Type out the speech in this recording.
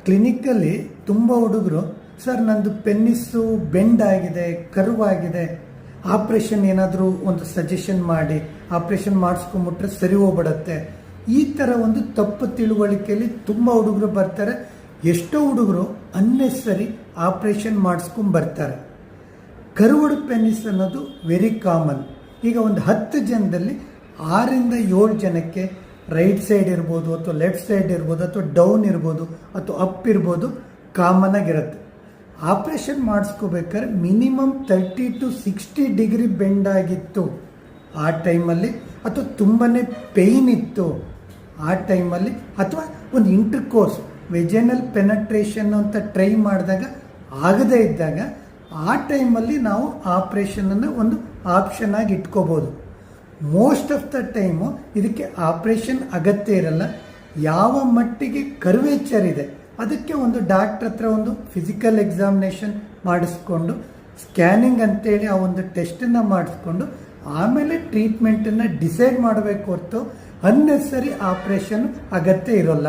ಕ್ಲಿನಿಕಲ್ಲಿ ತುಂಬ ಹುಡುಗರು ಸರ್ ನಂದು ಪೆನ್ನಿಸ್ಸು ಬೆಂಡ್ ಆಗಿದೆ, ಕರ್ವಾಗಿದೆ, ಆಪ್ರೇಷನ್ ಏನಾದರೂ ಒಂದು ಸಜೆಷನ್ ಮಾಡಿ ಆಪ್ರೇಷನ್ ಮಾಡಿಸ್ಕೊಂಬಿಟ್ರೆ ಸರಿ ಹೋಗ್ಬಿಡತ್ತೆ. ಈ ಥರ ಒಂದು ತಪ್ಪು ತಿಳುವಳಿಕೆಯಲ್ಲಿ ತುಂಬ ಹುಡುಗರು ಬರ್ತಾರೆ. ಎಷ್ಟೋ ಹುಡುಗರು ಅನ್ನೆಸರಿ ಆಪ್ರೇಷನ್ ಮಾಡಿಸ್ಕೊಂಬರ್ತಾರೆ. ಕರ್ವಡ್ ಪೆನ್ನಿಸ್ ಅನ್ನೋದು ವೆರಿ ಕಾಮನ್. ಈಗ ಒಂದು 10 ಜನದಲ್ಲಿ 6ರಿಂದ 7 ಜನಕ್ಕೆ ರೈಟ್ ಸೈಡ್ ಇರ್ಬೋದು, ಅಥವಾ ಲೆಫ್ಟ್ ಸೈಡ್ ಇರ್ಬೋದು, ಅಥವಾ ಡೌನ್ ಇರ್ಬೋದು, ಅಥವಾ ಅಪ್ ಇರ್ಬೋದು, ಕಾಮನ್ ಆಗಿರುತ್ತೆ. ಆಪ್ರೇಷನ್ ಮಾಡಿಸ್ಕೋಬೇಕಾದ್ರೆ ಮಿನಿಮಮ್ 30 to 60 ಡಿಗ್ರಿ ಬೆಂಡ್ ಆಗಿತ್ತು ಆ ಟೈಮಲ್ಲಿ, ಅಥವಾ ತುಂಬಾ ಪೇಯ್ನ್ ಇತ್ತು ಆ ಟೈಮಲ್ಲಿ, ಅಥವಾ ಒಂದು ಇಂಟರ್ಕೋರ್ಸ್ ವೆಜೆನಲ್ ಪೆನಟ್ರೇಷನ್ ಅಂತ ಟ್ರೈ ಮಾಡಿದಾಗ ಆಗದೇ ಇದ್ದಾಗ ಆ ಟೈಮಲ್ಲಿ ನಾವು ಆಪ್ರೇಷನನ್ನು ಒಂದು ಆಪ್ಷನ್ ಆಗಿ ಇಟ್ಕೋಬೋದು. ಮೋಸ್ಟ್ ಆಫ್ ದ ಟೈಮು ಇದಕ್ಕೆ ಆಪ್ರೇಷನ್ ಅಗತ್ಯ ಇರಲ್ಲ. ಯಾವ ಮಟ್ಟಿಗೆ ಕರ್ವೇಚರ್ ಇದೆ ಅದಕ್ಕೆ ಒಂದು ಡಾಕ್ಟ್ರ್ ಹತ್ರ ಒಂದು ಫಿಸಿಕಲ್ ಎಕ್ಸಾಮಿನೇಷನ್ ಮಾಡಿಸ್ಕೊಂಡು, ಸ್ಕ್ಯಾನಿಂಗ್ ಅಂತೇಳಿ ಆ ಒಂದು ಟೆಸ್ಟನ್ನು ಮಾಡಿಸ್ಕೊಂಡು ಆಮೇಲೆ ಟ್ರೀಟ್ಮೆಂಟನ್ನು ಡಿಸೈಡ್ ಮಾಡಬೇಕು ಹೊರತು ಅನ್ನೆಸರಿ ಆಪ್ರೇಷನ್ ಅಗತ್ಯ ಇರೋಲ್ಲ.